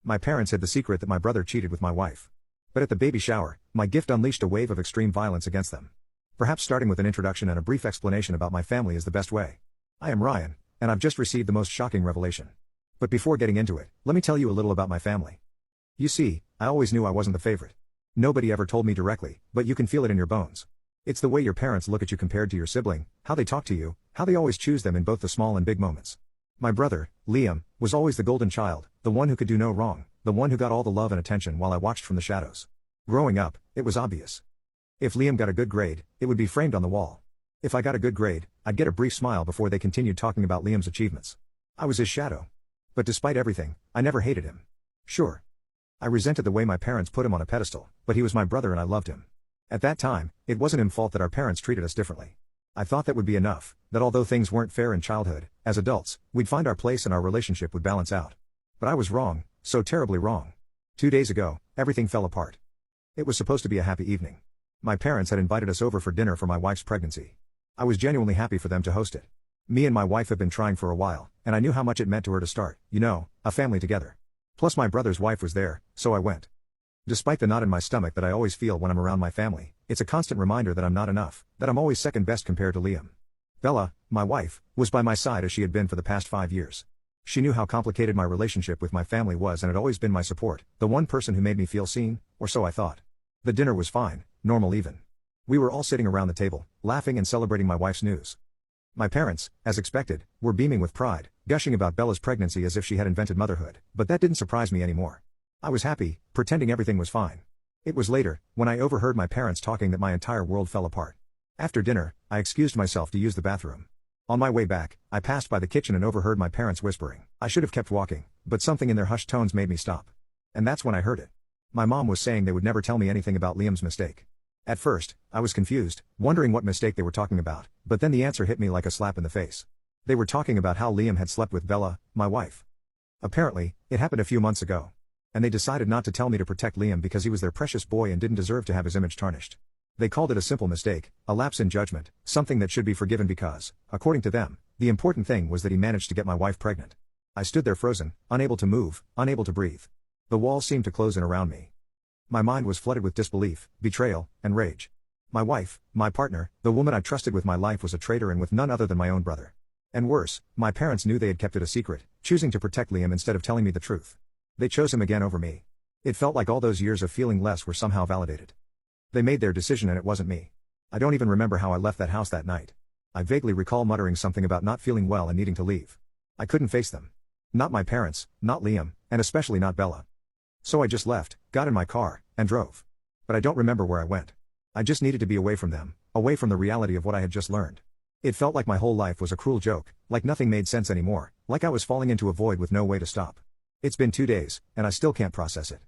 My parents hid the secret that my brother cheated with my wife. But at the baby shower, my gift unleashed a wave of extreme violence against them. Perhaps starting with an introduction and a brief explanation about my family is the best way. I am Ryan, and I've just received the most shocking revelation. But before getting into it, let me tell you a little about my family. You see, I always knew I wasn't the favorite. Nobody ever told me directly, but you can feel it in your bones. It's the way your parents look at you compared to your sibling, how they talk to you, how they always choose them in both the small and big moments. My brother, Liam, was always the golden child, the one who could do no wrong, the one who got all the love and attention while I watched from the shadows. Growing up, it was obvious. If Liam got a good grade, it would be framed on the wall. If I got a good grade, I'd get a brief smile before they continued talking about Liam's achievements. I was his shadow. But despite everything, I never hated him. Sure. I resented the way my parents put him on a pedestal, but he was my brother and I loved him. At that time, it wasn't his fault that our parents treated us differently. I thought that would be enough, that although things weren't fair in childhood, as adults, we'd find our place and our relationship would balance out. But I was wrong, so terribly wrong. 2 days ago, everything fell apart. It was supposed to be a happy evening. My parents had invited us over for dinner for my wife's pregnancy. I was genuinely happy for them to host it. Me and my wife have been trying for a while, and I knew how much it meant to her to start, a family together. Plus my brother's wife was there, so I went. Despite the knot in my stomach that I always feel when I'm around my family, it's a constant reminder that I'm not enough, that I'm always second best compared to Liam. Bella, my wife, was by my side as she had been for the past 5 years. She knew how complicated my relationship with my family was and had always been my support, the one person who made me feel seen, or so I thought. The dinner was fine, normal even. We were all sitting around the table, laughing and celebrating my wife's news. My parents, as expected, were beaming with pride, gushing about Bella's pregnancy as if she had invented motherhood, but that didn't surprise me anymore. I was happy, pretending everything was fine. It was later, when I overheard my parents talking that my entire world fell apart. After dinner, I excused myself to use the bathroom. On my way back, I passed by the kitchen and overheard my parents whispering. I should have kept walking, but something in their hushed tones made me stop. And that's when I heard it. My mom was saying they would never tell me anything about Liam's mistake. At first, I was confused, wondering what mistake they were talking about, but then the answer hit me like a slap in the face. They were talking about how Liam had slept with Bella, my wife. Apparently, it happened a few months ago. And they decided not to tell me to protect Liam because he was their precious boy and didn't deserve to have his image tarnished. They called it a simple mistake, a lapse in judgment, something that should be forgiven because, according to them, the important thing was that he managed to get my wife pregnant. I stood there frozen, unable to move, unable to breathe. The walls seemed to close in around me. My mind was flooded with disbelief, betrayal, and rage. My wife, my partner, the woman I trusted with my life was a traitor and with none other than my own brother. And worse, my parents knew they had kept it a secret, choosing to protect Liam instead of telling me the truth. They chose him again over me. It felt like all those years of feeling less were somehow validated. They made their decision and it wasn't me. I don't even remember how I left that house that night. I vaguely recall muttering something about not feeling well and needing to leave. I couldn't face them. Not my parents, not Liam, and especially not Bella. So I just left, got in my car, and drove. But I don't remember where I went. I just needed to be away from them, away from the reality of what I had just learned. It felt like my whole life was a cruel joke, like nothing made sense anymore, like I was falling into a void with no way to stop. It's been 2 days, and I still can't process it.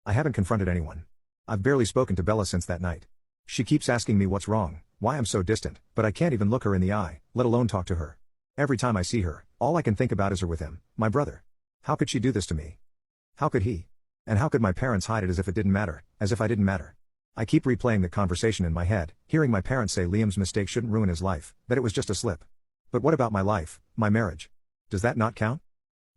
I haven't confronted anyone. I've barely spoken to Bella since that night. She keeps asking me what's wrong, why I'm so distant, but I can't even look her in the eye, let alone talk to her. Every time I see her, all I can think about is her with him, my brother. How could she do this to me? How could he? And how could my parents hide it as if it didn't matter, as if I didn't matter? I keep replaying the conversation in my head, hearing my parents say Liam's mistake shouldn't ruin his life, that it was just a slip. But what about my life, my marriage? Does that not count?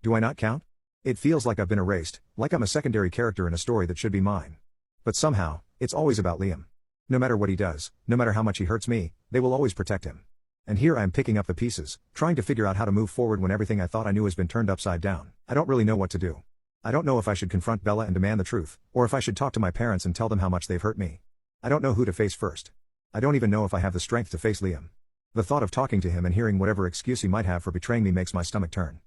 Do I not count? It feels like I've been erased, like I'm a secondary character in a story that should be mine. But somehow, it's always about Liam. No matter what he does, no matter how much he hurts me, they will always protect him. And here I am picking up the pieces, trying to figure out how to move forward when everything I thought I knew has been turned upside down. I don't really know what to do. I don't know if I should confront Bella and demand the truth, or if I should talk to my parents and tell them how much they've hurt me. I don't know who to face first. I don't even know if I have the strength to face Liam. The thought of talking to him and hearing whatever excuse he might have for betraying me makes my stomach turn.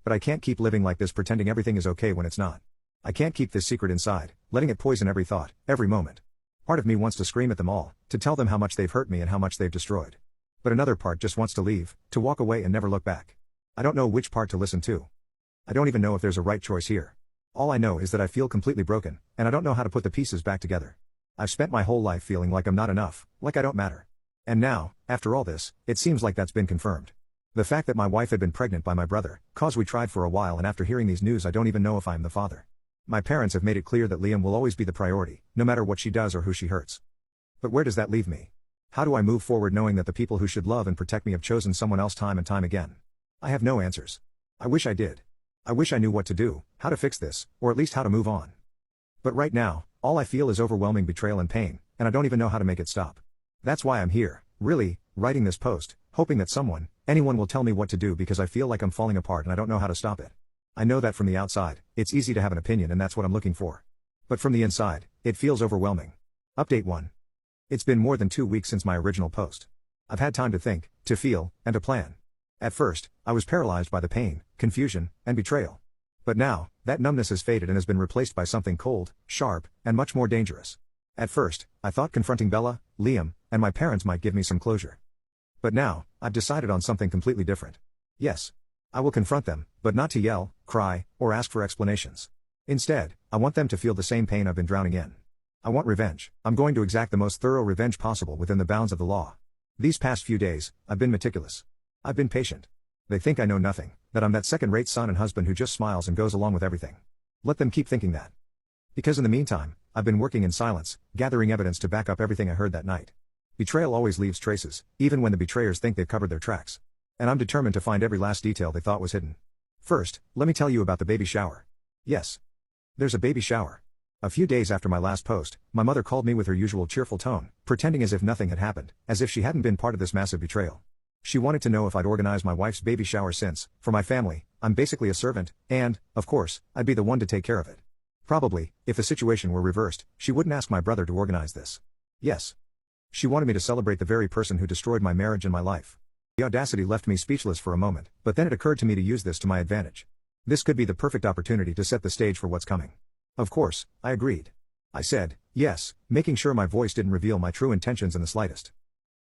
But I can't keep living like this pretending everything is okay when it's not. I can't keep this secret inside, letting it poison every thought, every moment. Part of me wants to scream at them all, to tell them how much they've hurt me and how much they've destroyed. But another part just wants to leave, to walk away and never look back. I don't know which part to listen to. I don't even know if there's a right choice here. All I know is that I feel completely broken, and I don't know how to put the pieces back together. I've spent my whole life feeling like I'm not enough, like I don't matter. And now, after all this, it seems like that's been confirmed. The fact that my wife had been pregnant by my brother, cause we tried for a while, and after hearing these news I don't even know if I'm the father. My parents have made it clear that Liam will always be the priority, no matter what she does or who she hurts. But where does that leave me? How do I move forward knowing that the people who should love and protect me have chosen someone else time and time again? I have no answers. I wish I did. I wish I knew what to do, how to fix this, or at least how to move on. But right now, all I feel is overwhelming betrayal and pain, and I don't even know how to make it stop. That's why I'm here, really, writing this post, hoping that anyone will tell me what to do because I feel like I'm falling apart and I don't know how to stop it. I know that from the outside, it's easy to have an opinion and that's what I'm looking for. But from the inside, it feels overwhelming. Update 1. It's been more than 2 weeks since my original post. I've had time to think, to feel, and to plan. At first, I was paralyzed by the pain, confusion, and betrayal. But now, that numbness has faded and has been replaced by something cold, sharp, and much more dangerous. At first, I thought confronting Bella, Liam, and my parents might give me some closure. But now, I've decided on something completely different. Yes. I will confront them, but not to yell, cry, or ask for explanations. Instead, I want them to feel the same pain I've been drowning in. I want revenge. I'm going to exact the most thorough revenge possible within the bounds of the law. These past few days, I've been meticulous. I've been patient. They think I know nothing, that I'm that second-rate son and husband who just smiles and goes along with everything. Let them keep thinking that. Because in the meantime, I've been working in silence, gathering evidence to back up everything I heard that night. Betrayal always leaves traces, even when the betrayers think they've covered their tracks. And I'm determined to find every last detail they thought was hidden. First, let me tell you about the baby shower. Yes. There's a baby shower. A few days after my last post, my mother called me with her usual cheerful tone, pretending as if nothing had happened, as if she hadn't been part of this massive betrayal. She wanted to know if I'd organized my wife's baby shower since, for my family, I'm basically a servant, and, of course, I'd be the one to take care of it. Probably, if the situation were reversed, she wouldn't ask my brother to organize this. Yes. She wanted me to celebrate the very person who destroyed my marriage and my life. The audacity left me speechless for a moment, but then it occurred to me to use this to my advantage. This could be the perfect opportunity to set the stage for what's coming. Of course, I agreed. I said, yes, making sure my voice didn't reveal my true intentions in the slightest.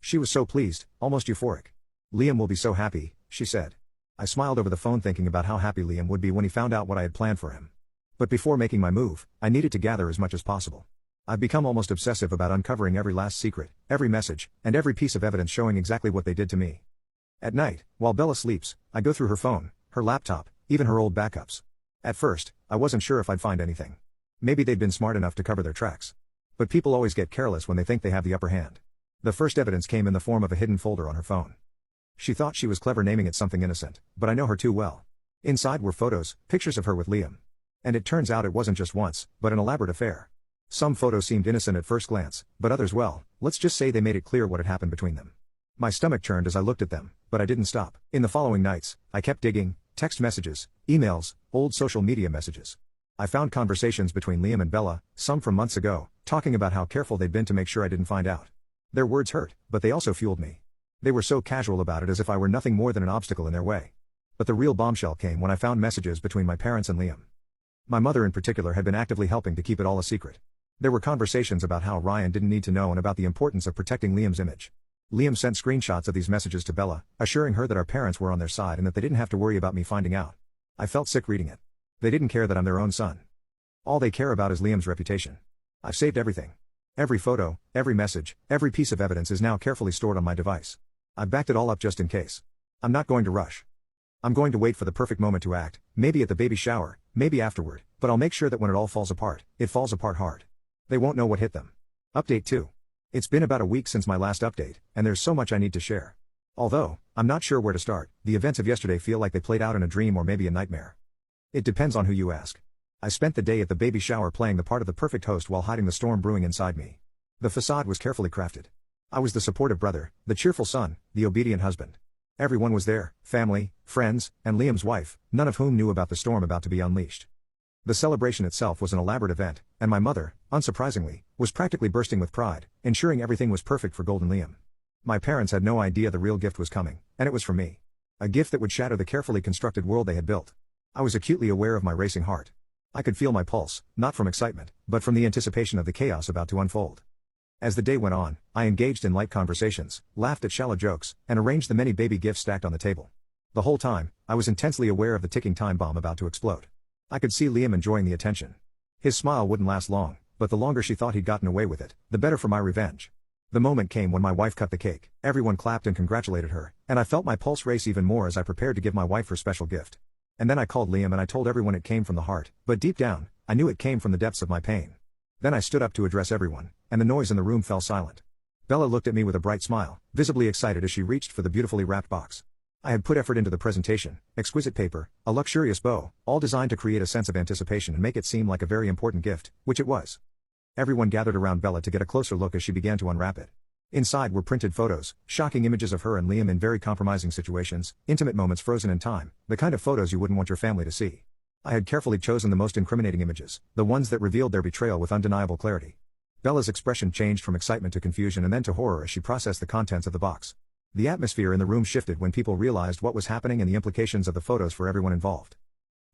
She was so pleased, almost euphoric. Liam will be so happy, she said. I smiled over the phone thinking about how happy Liam would be when he found out what I had planned for him. But before making my move, I needed to gather as much as possible. I've become almost obsessive about uncovering every last secret, every message, and every piece of evidence showing exactly what they did to me. At night, while Bella sleeps, I go through her phone, her laptop, even her old backups. At first, I wasn't sure if I'd find anything. Maybe they'd been smart enough to cover their tracks. But people always get careless when they think they have the upper hand. The first evidence came in the form of a hidden folder on her phone. She thought she was clever naming it something innocent, but I know her too well. Inside were photos, pictures of her with Liam. And it turns out it wasn't just once, but an elaborate affair. Some photos seemed innocent at first glance, but others, well, let's just say they made it clear what had happened between them. My stomach churned as I looked at them, but I didn't stop. In the following nights, I kept digging, text messages, emails, old social media messages. I found conversations between Liam and Bella, some from months ago, talking about how careful they'd been to make sure I didn't find out. Their words hurt, but they also fueled me. They were so casual about it as if I were nothing more than an obstacle in their way. But the real bombshell came when I found messages between my parents and Liam. My mother in particular had been actively helping to keep it all a secret. There were conversations about how Ryan didn't need to know and about the importance of protecting Liam's image. Liam sent screenshots of these messages to Bella, assuring her that our parents were on their side and that they didn't have to worry about me finding out. I felt sick reading it. They didn't care that I'm their own son. All they care about is Liam's reputation. I've saved everything. Every photo, every message, every piece of evidence is now carefully stored on my device. I've backed it all up just in case. I'm not going to rush. I'm going to wait for the perfect moment to act, maybe at the baby shower, maybe afterward, but I'll make sure that when it all falls apart, it falls apart hard. They won't know what hit them. Update 2. It's been about a week since my last update, and there's so much I need to share. Although, I'm not sure where to start, the events of yesterday feel like they played out in a dream or maybe a nightmare. It depends on who you ask. I spent the day at the baby shower playing the part of the perfect host while hiding the storm brewing inside me. The facade was carefully crafted. I was the supportive brother, the cheerful son, the obedient husband. Everyone was there, family, friends, and Liam's wife, none of whom knew about the storm about to be unleashed. The celebration itself was an elaborate event, and my mother, unsurprisingly, was practically bursting with pride, ensuring everything was perfect for Golden Liam. My parents had no idea the real gift was coming, and it was from me. A gift that would shatter the carefully constructed world they had built. I was acutely aware of my racing heart. I could feel my pulse, not from excitement, but from the anticipation of the chaos about to unfold. As the day went on, I engaged in light conversations, laughed at shallow jokes, and arranged the many baby gifts stacked on the table. The whole time, I was intensely aware of the ticking time bomb about to explode. I could see Liam enjoying the attention. His smile wouldn't last long, but the longer she thought he'd gotten away with it, the better for my revenge. The moment came when my wife cut the cake. Everyone clapped and congratulated her, and I felt my pulse race even more as I prepared to give my wife her special gift. And then I called Liam and I told everyone it came from the heart, but deep down, I knew it came from the depths of my pain. Then I stood up to address everyone, and the noise in the room fell silent. Bella looked at me with a bright smile, visibly excited as she reached for the beautifully wrapped box. I had put effort into the presentation, exquisite paper, a luxurious bow, all designed to create a sense of anticipation and make it seem like a very important gift, which it was. Everyone gathered around Bella to get a closer look as she began to unwrap it. Inside were printed photos, shocking images of her and Liam in very compromising situations, intimate moments frozen in time, the kind of photos you wouldn't want your family to see. I had carefully chosen the most incriminating images, the ones that revealed their betrayal with undeniable clarity. Bella's expression changed from excitement to confusion and then to horror as she processed the contents of the box. The atmosphere in the room shifted when people realized what was happening and the implications of the photos for everyone involved.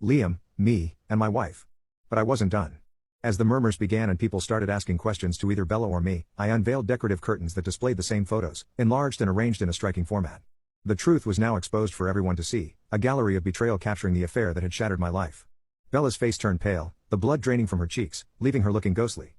Liam, me, and my wife. But I wasn't done. As the murmurs began and people started asking questions to either Bella or me, I unveiled decorative curtains that displayed the same photos, enlarged and arranged in a striking format. The truth was now exposed for everyone to see, a gallery of betrayal capturing the affair that had shattered my life. Bella's face turned pale, the blood draining from her cheeks, leaving her looking ghostly.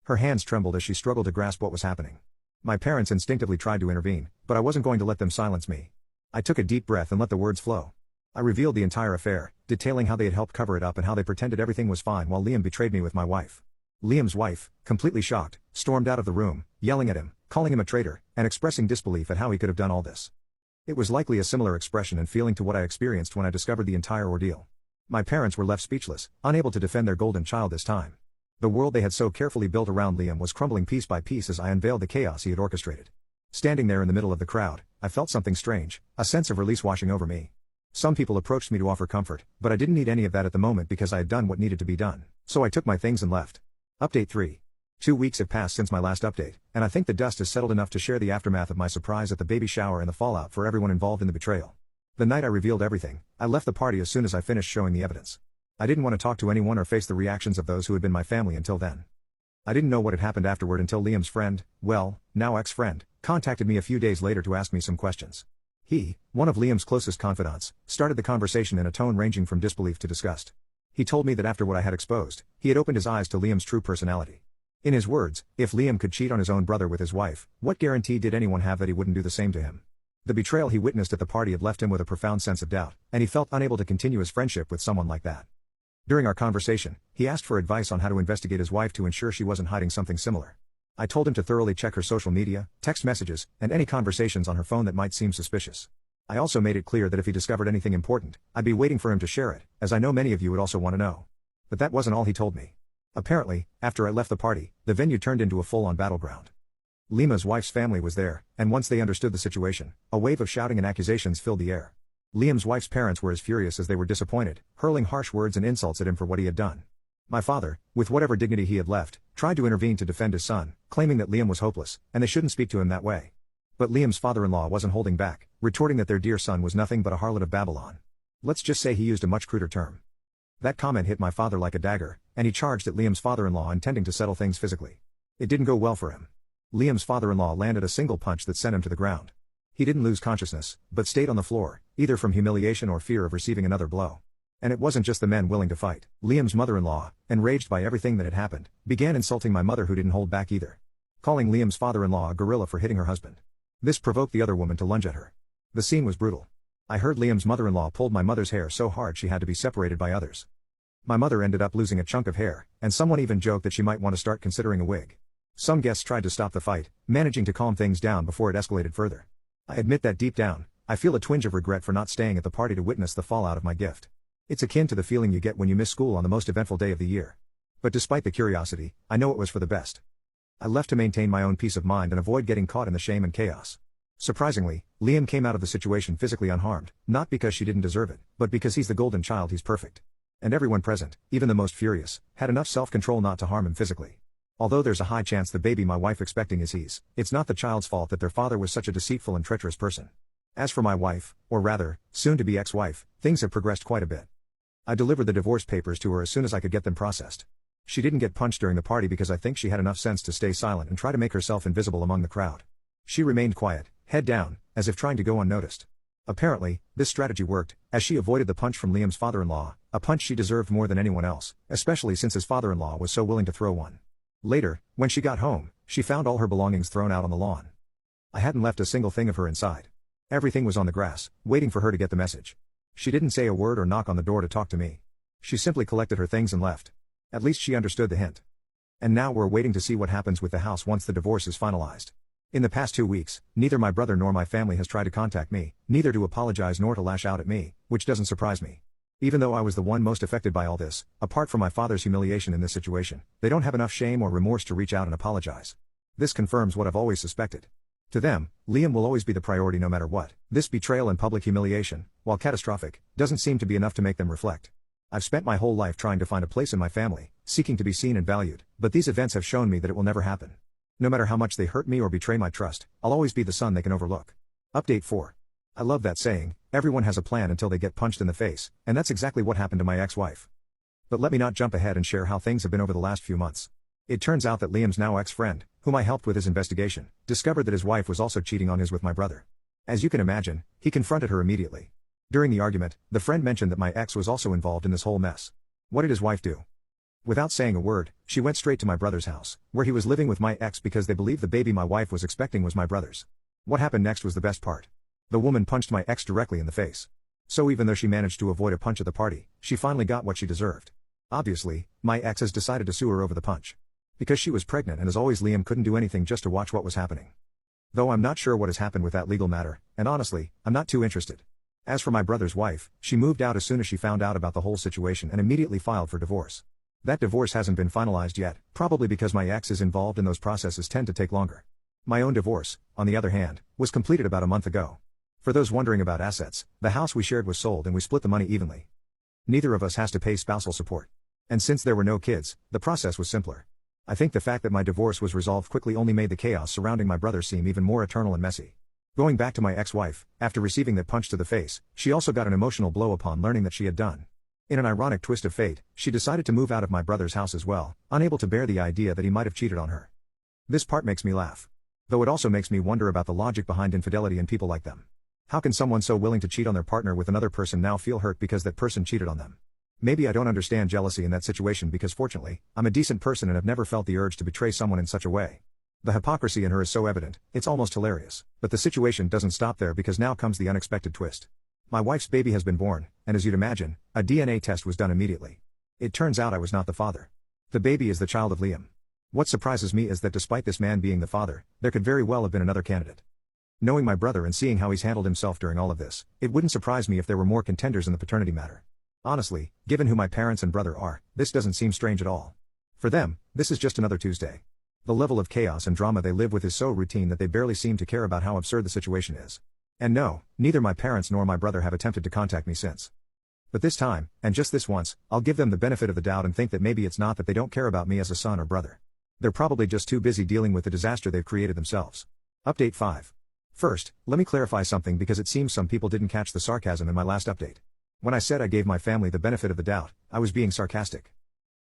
Her hands trembled as she struggled to grasp what was happening. My parents instinctively tried to intervene, but I wasn't going to let them silence me. I took a deep breath and let the words flow. I revealed the entire affair, detailing how they had helped cover it up and how they pretended everything was fine while Liam betrayed me with my wife. Liam's wife, completely shocked, stormed out of the room, yelling at him, calling him a traitor, and expressing disbelief at how he could have done all this. It was likely a similar expression and feeling to what I experienced when I discovered the entire ordeal. My parents were left speechless, unable to defend their golden child this time. The world they had so carefully built around Liam was crumbling piece by piece as I unveiled the chaos he had orchestrated. Standing there in the middle of the crowd, I felt something strange, a sense of release washing over me. Some people approached me to offer comfort, but I didn't need any of that at the moment because I had done what needed to be done, so I took my things and left. Update 3. 2 weeks have passed since my last update, and I think the dust has settled enough to share the aftermath of my surprise at the baby shower and the fallout for everyone involved in the betrayal. The night I revealed everything, I left the party as soon as I finished showing the evidence. I didn't want to talk to anyone or face the reactions of those who had been my family until then. I didn't know what had happened afterward until Liam's friend, well, now ex-friend, contacted me a few days later to ask me some questions. He, one of Liam's closest confidants, started the conversation in a tone ranging from disbelief to disgust. He told me that after what I had exposed, he had opened his eyes to Liam's true personality. In his words, if Liam could cheat on his own brother with his wife, what guarantee did anyone have that he wouldn't do the same to him? The betrayal he witnessed at the party had left him with a profound sense of doubt, and he felt unable to continue his friendship with someone like that. During our conversation, he asked for advice on how to investigate his wife to ensure she wasn't hiding something similar. I told him to thoroughly check her social media, text messages, and any conversations on her phone that might seem suspicious. I also made it clear that if he discovered anything important, I'd be waiting for him to share it, as I know many of you would also want to know. But that wasn't all he told me. Apparently, after I left the party, the venue turned into a full-on battleground. Lima's wife's family was there, and once they understood the situation, a wave of shouting and accusations filled the air. Liam's wife's parents were as furious as they were disappointed, hurling harsh words and insults at him for what he had done. My father, with whatever dignity he had left, tried to intervene to defend his son, claiming that Liam was hopeless, and they shouldn't speak to him that way. But Liam's father-in-law wasn't holding back, retorting that their dear son was nothing but a harlot of Babylon. Let's just say he used a much cruder term. That comment hit my father like a dagger, and he charged at Liam's father-in-law intending to settle things physically. It didn't go well for him. Liam's father-in-law landed a single punch that sent him to the ground. He didn't lose consciousness, but stayed on the floor, either from humiliation or fear of receiving another blow. And it wasn't just the men willing to fight. Liam's mother-in-law, enraged by everything that had happened, began insulting my mother who didn't hold back either. Calling Liam's father-in-law a gorilla for hitting her husband. This provoked the other woman to lunge at her. The scene was brutal. I heard Liam's mother-in-law pulled my mother's hair so hard she had to be separated by others. My mother ended up losing a chunk of hair, and someone even joked that she might want to start considering a wig. Some guests tried to stop the fight, managing to calm things down before it escalated further. I admit that deep down, I feel a twinge of regret for not staying at the party to witness the fallout of my gift. It's akin to the feeling you get when you miss school on the most eventful day of the year. But despite the curiosity, I know it was for the best. I left to maintain my own peace of mind and avoid getting caught in the shame and chaos. Surprisingly, Liam came out of the situation physically unharmed, not because she didn't deserve it, but because he's the golden child, he's perfect. And everyone present, even the most furious, had enough self-control not to harm him physically. Although there's a high chance the baby my wife expecting is his, it's not the child's fault that their father was such a deceitful and treacherous person. As for my wife, or rather, soon-to-be ex-wife, things have progressed quite a bit. I delivered the divorce papers to her as soon as I could get them processed. She didn't get punched during the party because I think she had enough sense to stay silent and try to make herself invisible among the crowd. She remained quiet, head down, as if trying to go unnoticed. Apparently, this strategy worked, as she avoided the punch from Liam's father-in-law, a punch she deserved more than anyone else, especially since his father-in-law was so willing to throw one. Later, when she got home, she found all her belongings thrown out on the lawn. I hadn't left a single thing of her inside. Everything was on the grass, waiting for her to get the message. She didn't say a word or knock on the door to talk to me. She simply collected her things and left. At least she understood the hint. And now we're waiting to see what happens with the house once the divorce is finalized. In the past 2 weeks, neither my brother nor my family has tried to contact me, neither to apologize nor to lash out at me, which doesn't surprise me. Even though I was the one most affected by all this, apart from my father's humiliation in this situation, they don't have enough shame or remorse to reach out and apologize. This confirms what I've always suspected. To them, Liam will always be the priority no matter what. This betrayal and public humiliation, while catastrophic, doesn't seem to be enough to make them reflect. I've spent my whole life trying to find a place in my family, seeking to be seen and valued, but these events have shown me that it will never happen. No matter how much they hurt me or betray my trust, I'll always be the son they can overlook. Update 4. I love that saying, everyone has a plan until they get punched in the face, and that's exactly what happened to my ex-wife. But let me not jump ahead and share how things have been over the last few months. It turns out that Liam's now ex-friend, whom I helped with his investigation, discovered that his wife was also cheating on his with my brother. As you can imagine, he confronted her immediately. During the argument, the friend mentioned that my ex was also involved in this whole mess. What did his wife do? Without saying a word, she went straight to my brother's house, where he was living with my ex because they believed the baby my wife was expecting was my brother's. What happened next was the best part. The woman punched my ex directly in the face. So even though she managed to avoid a punch at the party, she finally got what she deserved. Obviously, my ex has decided to sue her over the punch. Because she was pregnant, and as always Liam couldn't do anything just to watch what was happening. Though I'm not sure what has happened with that legal matter, and honestly, I'm not too interested. As for my brother's wife, she moved out as soon as she found out about the whole situation and immediately filed for divorce. That divorce hasn't been finalized yet, probably because my ex is involved and those processes tend to take longer. My own divorce, on the other hand, was completed about a month ago. For those wondering about assets, the house we shared was sold and we split the money evenly. Neither of us has to pay spousal support. And since there were no kids, the process was simpler. I think the fact that my divorce was resolved quickly only made the chaos surrounding my brother seem even more eternal and messy. Going back to my ex-wife, after receiving that punch to the face, she also got an emotional blow upon learning that she had done. In an ironic twist of fate, she decided to move out of my brother's house as well, unable to bear the idea that he might have cheated on her. This part makes me laugh. Though it also makes me wonder about the logic behind infidelity and people like them. How can someone so willing to cheat on their partner with another person now feel hurt because that person cheated on them? Maybe I don't understand jealousy in that situation because fortunately, I'm a decent person and have never felt the urge to betray someone in such a way. The hypocrisy in her is so evident, it's almost hilarious. But the situation doesn't stop there because now comes the unexpected twist. My wife's baby has been born, and as you'd imagine, a DNA test was done immediately. It turns out I was not the father. The baby is the child of Liam. What surprises me is that despite this man being the father, there could very well have been another candidate. Knowing my brother and seeing how he's handled himself during all of this, it wouldn't surprise me if there were more contenders in the paternity matter. Honestly, given who my parents and brother are, this doesn't seem strange at all. For them, this is just another Tuesday. The level of chaos and drama they live with is so routine that they barely seem to care about how absurd the situation is. And no, neither my parents nor my brother have attempted to contact me since. But this time, and just this once, I'll give them the benefit of the doubt and think that maybe it's not that they don't care about me as a son or brother. They're probably just too busy dealing with the disaster they've created themselves. Update 5. First, let me clarify something because it seems some people didn't catch the sarcasm in my last update. When I said I gave my family the benefit of the doubt, I was being sarcastic.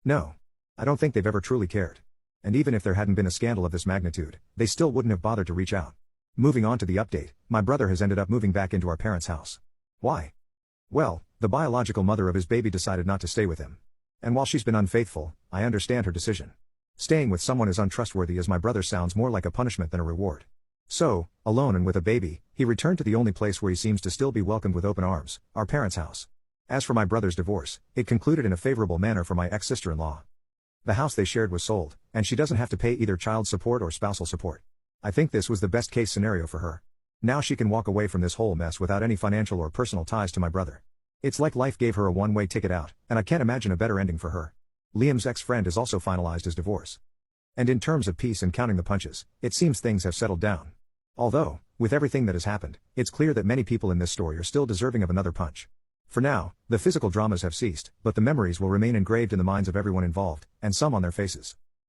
No. I don't think they've ever truly cared. And even if there hadn't been a scandal of this magnitude, they still wouldn't have bothered to reach out. Moving on to the update, my brother has ended up moving back into our parents' house. Why? Well, the biological mother of his baby decided not to stay with him. And while she's been unfaithful, I understand her decision. Staying with someone as untrustworthy as my brother sounds more like a punishment than a reward. So, alone and with a baby, he returned to the only place where he seems to still be welcomed with open arms, our parents' house. As for my brother's divorce, it concluded in a favorable manner for my ex-sister-in-law. The house they shared was sold, and she doesn't have to pay either child support or spousal support. I think this was the best case scenario for her. Now she can walk away from this whole mess without any financial or personal ties to my brother. It's like life gave her a one-way ticket out, and I can't imagine a better ending for her. Liam's ex-friend has also finalized his divorce. And in terms of peace and counting the punches, it seems things have settled down. Although, with everything that has happened, it's clear that many people in this story are still deserving of another punch. For now, the physical dramas have ceased, but the memories will remain engraved in the minds of everyone involved, and some on their faces.